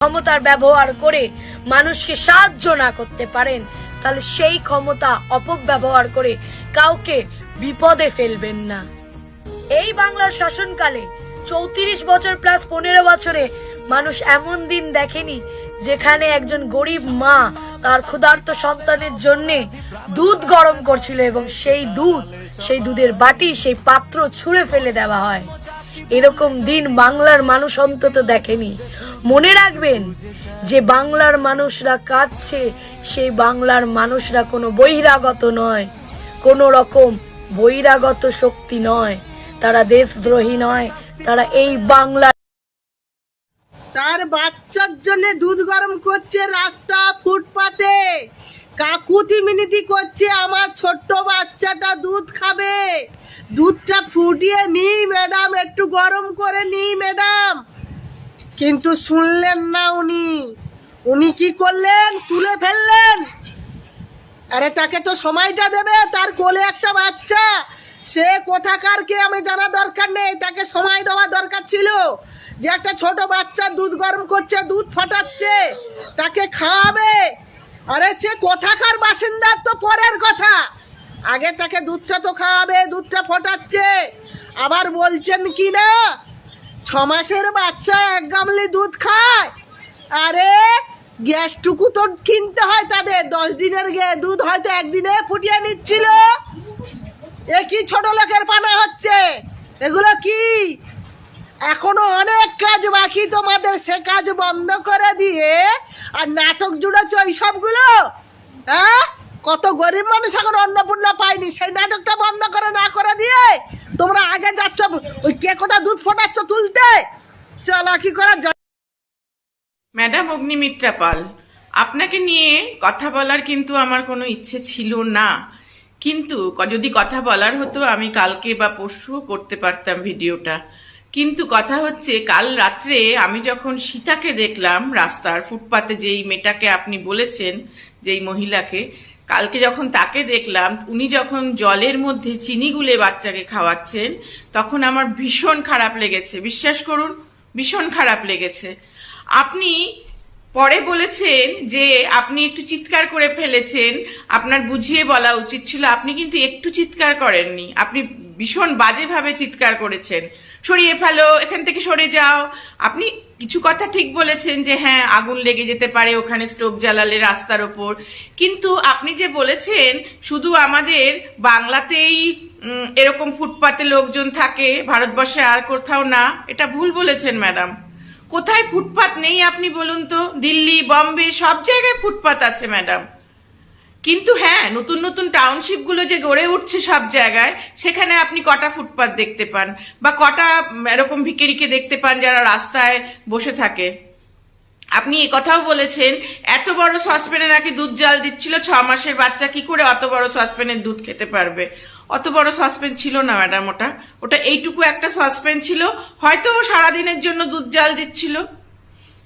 ক্ষমতার ব্যবহার করে মানুষকে সাহায্য না করতে পারেন, তাহলে সেই ক্ষমতা অপব্যবহার করে কাউকে বিপদে ফেলবেন না। এই বাংলার শাসনকালে 34 বছর প্লাস 15 বছরে মানুষ এমন দিন দেখেনি যেখানে একজন গরিব মা তার ক্ষুধার্ত সন্তানের জন্য দুধ গরম করছিল এবং সেই দুধের বাটি, সেই পাত্র ছুঁড়ে ফেলে দেওয়া হয়। এরকম দিন বাংলার মানুষ অন্তত দেখেনি। মনে রাখবেন যে বাংলার মানুষরা কাঁদছে, সেই বাংলার মানুষরা কোনো বহিরাগত নয়, কোনো রকম বহিরাগত শক্তি নয়, তারা দেশদ্রোহী নয়, তারা এই বাংলা। তার বাচ্চার জন্য দুধ গরম করছে রাস্তা ফুটপাতে, কাকুতি মিনতি করছে আমার ছোট্ট বাচ্চাটা দুধ খাবে, দুধটা ফুটিয়ে নি ম্যাডাম, একটু গরম করে নি ম্যাডাম। কিন্তু শুনলেন না উনি কি করলেন? তুলে ফেললেন। আরে তাকে তো সময়টা দেবে, তার কোলে একটা বাচ্চা, সে কোথাকার কে আমি জানা দরকার নেই, তাকে সময় দেওয়া দরকার ছিল যে একটা ছোট বাচ্চা দুধ গরম করছে, দুধ ফটাচ্ছে, তাকে খাওয়াবে। আরে সে কোথাকার বাসিন্দা তো পরের কথা, আগে তাকে দুধটা তো খাওয়াবে, দুধটা ফটাচ্ছে। আবার বলছেন কি না 6 মাসের বাচ্চা 1 গামলি দুধ খায়। আরে গ্যাসটুকু তো কিনতে হয় তাদের, 10 দিনের দুধ হয়তো একদিনে ফুটিয়ে নিচ্ছিল। এ কি ছোট লোকের পানা হচ্ছে? এগুলো কি? এখনো অনেক কাজ বাকি তোমাদের, সে কাজ বন্ধ করে দিয়ে আর নাটক জুড়েছ ওই সবগুলো। হ্যাঁ, কত গরিব মানুষ এখন অন্নপূর্ণা পায়নি, সেই নাটকটা বন্ধ করে না করে দিয়ে তোমরা আগে যাচ্ছ ওই কে কোথা দুধ ফোটাচ্ছ তুলতে। চলা কি করা যায়। ম্যাডাম অগ্নিমিত্রা পাল, আপনাকে নিয়ে কথা বলার কিন্তু আমার কোনো ইচ্ছে ছিল না, কিন্তু যদি কথা বলার হতো আমি কালকে বা পরশু করতে পারতাম ভিডিওটা। কিন্তু কথা হচ্ছে কাল রাত্রে আমি যখন সীতাকে দেখলাম রাস্তার ফুটপাতে, যেই মেয়েটাকে আপনি বলেছেন, যেই মহিলাকে, কালকে যখন তাকে দেখলাম উনি যখন জলের মধ্যে চিনি গুলে বাচ্চাকে খাওয়াচ্ছেন, তখন আমার ভীষণ খারাপ লেগেছে। বিশ্বাস করুন, ভীষণ খারাপ লেগেছে। আপনি পরে বলেছেন যে আপনি একটু চিৎকার করে ফেলেছেন, আপনার বুঝিয়ে বলা উচিত ছিল। আপনি কিন্তু একটু চিৎকার করেননি, আপনি ভীষণ বাজেভাবে চিৎকার করেছেন, সরিয়ে ফেলো, এখান থেকে সরে যাও। আপনি কিছু কথা ঠিক বলেছেন যে হ্যাঁ আগুন লেগে যেতে পারে ওখানে স্টোভ জ্বালালে রাস্তার ওপর, কিন্তু আপনি যে বলেছেন শুধু আমাদের বাংলাতেই এরকম ফুটপাতে লোকজন থাকে, ভারতবর্ষে আর কোথাও না, এটা ভুল বলেছেন ম্যাডাম। কোথায় ফুটপাত নেই আপনি বলুন তো? দিল্লি, বম্বে, সব জায়গায় ফুটপাত আছে ম্যাডাম। কিন্তু হ্যাঁ, নতুন নতুন টাউনশিপ গুলো যে গড়ে উঠছে সব জায়গায়, সেখানে আপনি কটা ফুটপাত দেখতে পান বা কটা এরকম ভিখারিকে দেখতে পান যারা রাস্তায় বসে থাকে? আপনি কথাও বলেছেন এত বড় সসপ্যানে নাকি দুধ জাল দিচ্ছিল, 6 মাসের বাচ্চা কি করে অত বড় সসপ্যানের দুধ খেতে পারবে? অত বড় সসপ্যান ছিল না ম্যাডাম, ওটা এইটুকু একটা সসপ্যান ছিল, হয়তো ও সারাদিনের জন্য দুধ জাল দিচ্ছিল।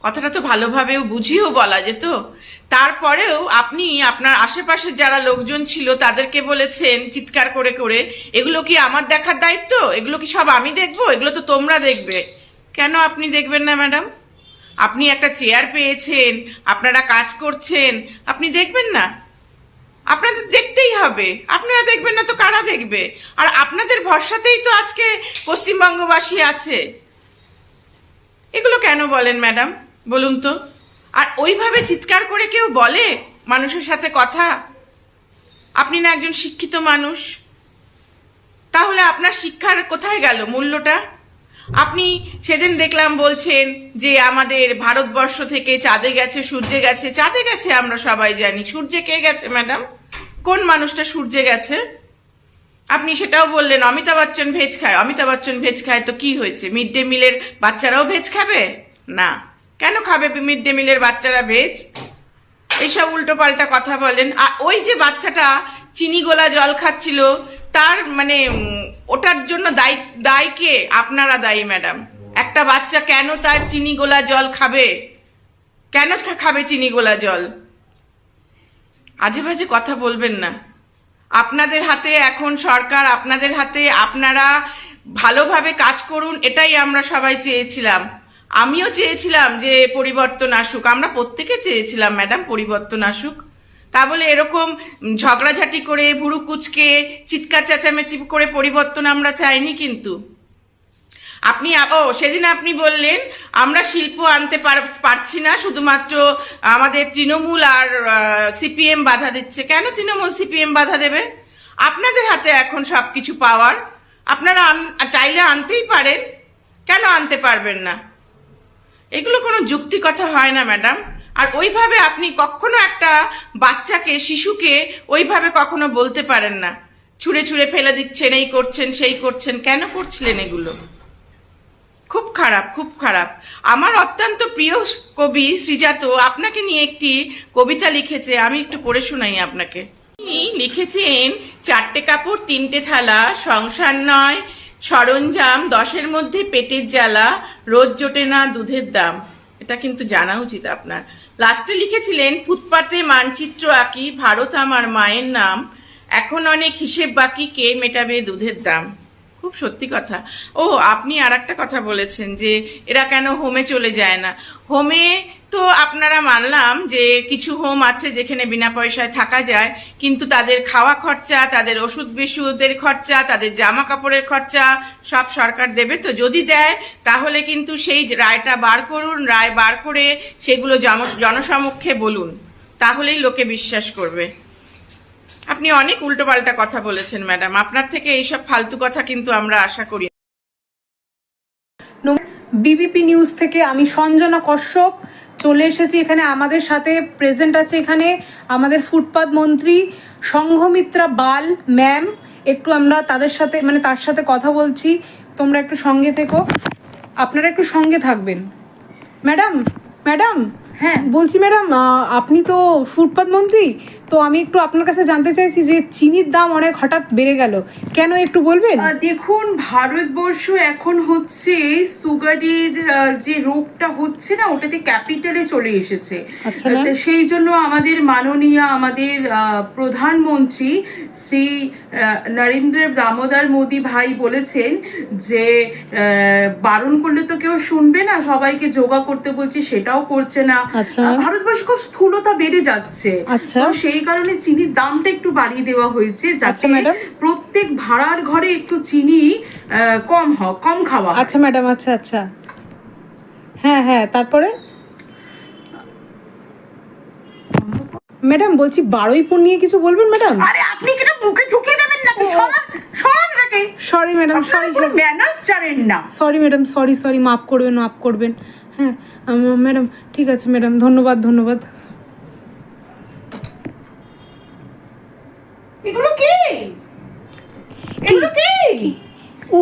কথাটা তো ভালোভাবেও বুঝিয়েও বলা যেত। তারপরেও আপনি আপনার আশেপাশে যারা লোকজন ছিল তাদেরকে বলেছেন চিৎকার করে করে, এগুলো কি আমার দেখার দায়িত্ব? এগুলো কি সব আমি দেখবো? এগুলো তো তোমরা দেখবে। কেন আপনি দেখবেন না ম্যাডাম? আপনি একটা চেয়ার পেয়েছেন, আপনারা কাজ করছেন, আপনি দেখবেন না? আপনাদের দেখতেই হবে, আপনারা দেখবেন না তো কারা দেখবে? আর আপনাদের ভরসাতেই তো আজকে পশ্চিমবঙ্গবাসী আছে। এগুলো কেন বলেন ম্যাডাম বলুন তো? আর ওইভাবে চিৎকার করে কেউ বলে মানুষের সাথে কথা? আপনি না একজন শিক্ষিত মানুষ, তাহলে আপনার শিক্ষার কোথায় গেল মূল্যটা? আপনি সেদিন দেখলাম বলছেন যে আমাদের ভারতবর্ষ থেকে চাঁদে গেছে, সূর্যে গেছে। চাঁদে গেছে আমরা সবাই জানি, সূর্যে কে গেছে ম্যাডাম? কোন মানুষটা সূর্যে গেছে? আপনি সেটাও বললেন অমিতাভ বচ্চন ভেজ খায়। অমিতাভ বচ্চন ভেজ খায় তো কি হয়েছে? মিড ডে মিলের বাচ্চারাও ভেজ খাবে না? কেন খাবে মিড ডে মিলের বাচ্চারা ভেজ? এইসব উল্টো পাল্টা কথা বলেন। আর ওই যে বাচ্চাটা চিনি গোলা জল খাচ্ছিল, তার মানে ওটার জন্য দায়ী কে? আপনারা দায়ী ম্যাডাম। একটা বাচ্চা কেন তার চিনি গোলা জল খাবে? কেন খাবে চিনি গোলা জল? আজে বাজে কথা বলবেন না। আপনাদের হাতে এখন সরকার, আপনাদের হাতে, আপনারা ভালোভাবে কাজ করুন, এটাই আমরা সবাই চেয়েছিলাম। আমিও চেয়েছিলাম যে পরিবর্তন আসুক, আমরা প্রত্যেকে চেয়েছিলাম ম্যাডাম পরিবর্তন আসুক। তা বলে এরকম ঝগড়াঝাটি করে ভুরু কুচকে চিৎকার চেঁচামেচি করে পরিবর্তন আমরা চাইনি। কিন্তু আপনি সেদিন আপনি বললেন আমরা শিল্প আনতে পারছি না, শুধুমাত্র আমাদের তৃণমূল আর সিপিএম বাধা দিচ্ছে। কেন তৃণমূল সিপিএম বাধা দেবে? আপনাদের হাতে এখন সবকিছু পাওয়ার, আপনারা চাইলে আনতেই পারেন, কেন আনতে পারবেন না? এগুলো কোনো যুক্তি কথা হয় না ম্যাডাম। আর ওইভাবে আপনি কখনো একটা বাচ্চাকে, শিশুকে ওইভাবে কখনো বলতে পারেন না। ছুঁড়ে ছুঁড়ে ফেলে দিচ্ছেন, এই করছেন সেই করছেন, কেন করছিলেন এগুলো? খুব খারাপ, খুব খারাপ। আমার অত্যন্ত প্রিয় কবি শ্রীজাত আপনাকে নিয়ে একটি কবিতা লিখেছে, আমি একটু পড়ে শোনাই আপনাকে। তিনি লিখেছেন, 4টে কাপড় 3টে থালা, সংসার নয় সরঞ্জাম, 10-এর মধ্যে পেটের জ্বালা, রোজ জোটে না দুধের দাম। এটা কিন্তু জানা উচিত আপনার। লাস্টে লিখেছিলেন, ফুটপাতে মানচিত্র আঁকি, ভারত আমার মায়ের নাম, এখন অনেক হিসেব বাকি, কে মেটাবে দুধের দাম। খুব সত্যি কথা। আপনি আর একটা কথা বলেছেন যে এরা কেন হোমে চলে যায় না। হোমে তো আপনারা মানলাম যে কিছু হোম আছে যেখানে বিনা পয়সায় থাকা যায়, কিন্তু তাদের খাওয়া খরচা, তাদের ওষুধ বিশুদ্ধের খরচা, তাদের জামা কাপড়ের খরচা সব সরকার দেবে। তো যদি দেয় তাহলে কিন্তু সেই রায়টা বার করুন, রায় বার করে সেগুলো জনসমক্ষে বলুন, তাহলেই লোকে বিশ্বাস করবে। আপনি অনেক উল্টোপাল্টা কথা বলেছেন ম্যাডাম, আপনার থেকে এইসব ফালতু কথা কিন্তু আমরা আশা করি। বিবিপি নিউজ থেকে আমি সঞ্জনা কশ্যপ চলে এসেছি এখানে। আমাদের সাথে প্রেজেন্ট আছে এখানে আমাদের ফুটপাত মন্ত্রী সংঘমিত্রা বাল ম্যাম। একটু আমরা তাদের সাথে তার সাথে কথা বলছি, তোমরা একটু সঙ্গে থেকো, আপনারা একটু সঙ্গে থাকবেন। ম্যাডাম হ্যাঁ বলছি ম্যাডাম, আপনি তো ফুটপাত মন্ত্রী, তো আমি একটু আপনার কাছে জানতে চাইছি যে চিনির দাম অনেক হঠাৎ বেড়ে গেল, কেন একটু বলবেন? দেখুন, ভারতবর্ষ এখন হচ্ছে সুগারের যে রোগটা হচ্ছে না, ওটাতে ক্যাপিটালে চলে এসেছে। তো সেই জন্য আমাদের মাননীয় আমাদের প্রধানমন্ত্রী শ্রী নরেন্দ্র দামোদর মোদী ভাই বলেছেন যে বারণ করলে তো কেউ শুনবে না, সবাইকে যোগা করতে বলছে, সেটাও করছে না। ভারতবর্ষে খুব স্থূলতা বেড়ে যাচ্ছে, তো সেই কারণে চিনির দামটা একটু বাড়িয়ে দেওয়া হয়েছে, যাতে প্রত্যেক ভাড়ার ঘরে একটু চিনি কম খাওয়া। আচ্ছা ম্যাডাম, আচ্ছা হ্যাঁ তারপরে ম্যাডাম বলছি বারুইপুর নিয়ে কিছু বলবেন ম্যাডাম? আরে আপনি কি না মুখে ঢুকিয়ে দেবেন নাকি? সরান নাকি? সরি ম্যাডাম, সরি, ম্যানার্স জানেন না। সরি ম্যাডাম, সরি, মাফ করবেন। হ্যাঁ ম্যাডাম, ঠিক আছে ম্যাডাম, ধন্যবাদ। এগুলো কি? ও